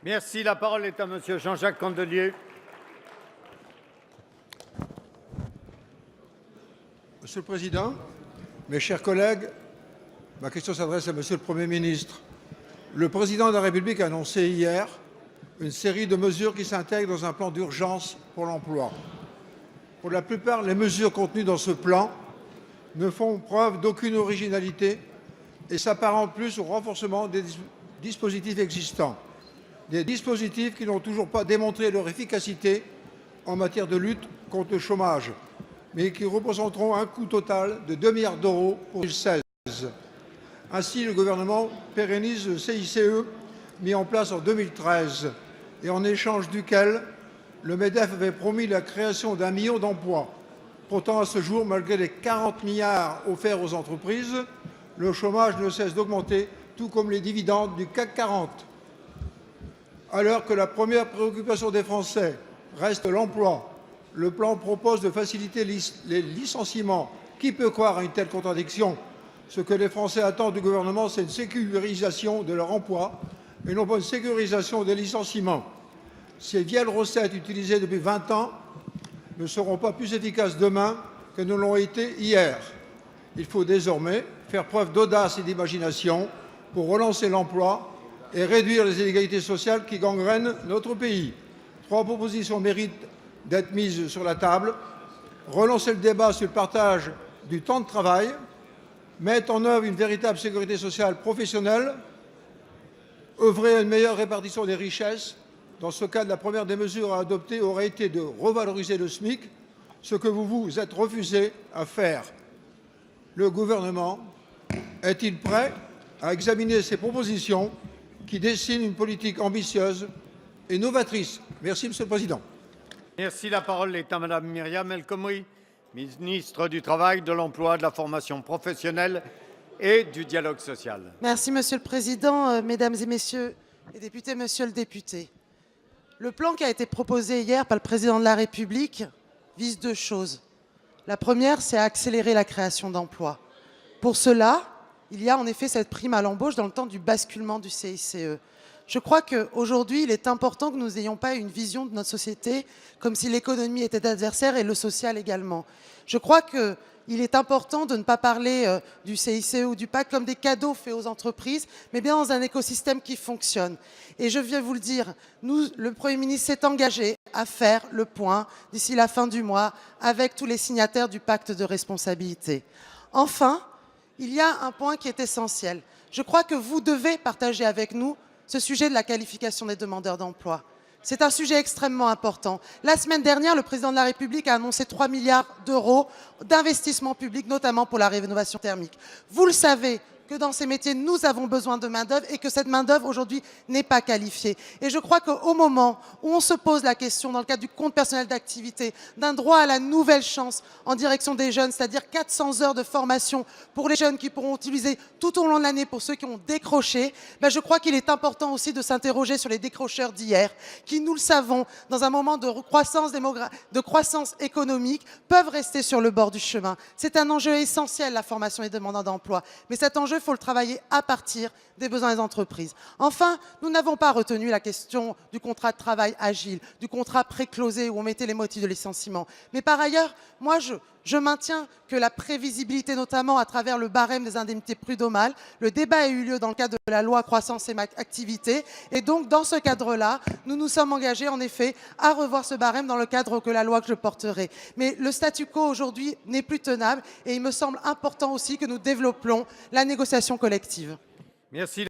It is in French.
Merci. La parole est à Monsieur Jean-Jacques Candelier. Monsieur le Président, mes chers collègues, ma question s'adresse à Monsieur le Premier ministre. Le Président de la République a annoncé hier une série de mesures qui s'intègrent dans un plan d'urgence pour l'emploi. Pour la plupart, les mesures contenues dans ce plan ne font preuve d'aucune originalité et s'apparentent plus au renforcement des dispositifs existants. Des dispositifs qui n'ont toujours pas démontré leur efficacité en matière de lutte contre le chômage, mais qui représenteront un coût total de 2 milliards d'euros pour 2016. Ainsi, le gouvernement pérennise le CICE mis en place en 2013 et en échange duquel le MEDEF avait promis la création d'1 million d'emplois. Pourtant, à ce jour, malgré les 40 milliards offerts aux entreprises, le chômage ne cesse d'augmenter, tout comme les dividendes du CAC 40. Alors que la première préoccupation des Français reste l'emploi, le plan propose de faciliter les licenciements. Qui peut croire à une telle contradiction? Ce que les Français attendent du gouvernement, c'est une sécurisation de leur emploi et non pas une sécurisation des licenciements. Ces vieilles recettes utilisées depuis 20 ans ne seront pas plus efficaces demain que ne l'ont été hier. Il faut désormais faire preuve d'audace et d'imagination pour relancer l'emploi et réduire les inégalités sociales qui gangrènent notre pays. 3 propositions méritent d'être mises sur la table. Relancer le débat sur le partage du temps de travail, mettre en œuvre une véritable sécurité sociale professionnelle, œuvrer à une meilleure répartition des richesses. Dans ce cas, la première des mesures à adopter aurait été de revaloriser le SMIC, ce que vous vous êtes refusé à faire. Le gouvernement est-il prêt à examiner ces propositions qui dessinent une politique ambitieuse et novatrice? Merci, Monsieur le Président. Merci. La parole est à Madame Myriam El Khomri, ministre du Travail, de l'Emploi, de la Formation professionnelle et du Dialogue social. Merci, Monsieur le Président. Mesdames et Messieurs les députés, Monsieur le député, le plan qui a été proposé hier par le Président de la République vise 2 choses. La première, c'est à accélérer la création d'emplois. Pour cela, il y a en effet cette prime à l'embauche dans le temps du basculement du CICE. Je crois qu'aujourd'hui, il est important que nous n'ayons pas une vision de notre société comme si l'économie était adversaire et le social également. Je crois qu'il est important de ne pas parler du CICE ou du PAC comme des cadeaux faits aux entreprises, mais bien dans un écosystème qui fonctionne. Et je viens vous le dire, le Premier ministre s'est engagé à faire le point d'ici la fin du mois avec tous les signataires du pacte de responsabilité. Enfin, il y a un point qui est essentiel. Je crois que vous devez partager avec nous ce sujet de la qualification des demandeurs d'emploi. C'est un sujet extrêmement important. La semaine dernière, le Président de la République a annoncé 3 milliards d'euros d'investissement public, notamment pour la rénovation thermique. Vous le savez que dans ces métiers, nous avons besoin de main-d'œuvre et que cette main-d'œuvre, aujourd'hui, n'est pas qualifiée. Et je crois qu'au moment où on se pose la question, dans le cadre du compte personnel d'activité, d'un droit à la nouvelle chance en direction des jeunes, c'est-à-dire 400 heures de formation pour les jeunes qui pourront utiliser tout au long de l'année pour ceux qui ont décroché, je crois qu'il est important aussi de s'interroger sur les décrocheurs d'hier, qui, nous le savons, dans un moment de croissance économique, peuvent rester sur le bord du chemin. C'est un enjeu essentiel, la formation des demandeurs d'emploi. Mais cet enjeu, il faut le travailler à partir des besoins des entreprises. Enfin, nous n'avons pas retenu la question du contrat de travail agile, du contrat pré-closé où on mettait les motifs de licenciement. Mais par ailleurs, moi, je maintiens que la prévisibilité, notamment à travers le barème des indemnités prud'homales, le débat a eu lieu dans le cadre de la loi croissance et activité. Et donc, dans ce cadre-là, nous nous sommes engagés, en effet, à revoir ce barème dans le cadre de la loi que je porterai. Mais le statu quo, aujourd'hui, n'est plus tenable et il me semble important aussi que nous développions la négociation collective. Merci.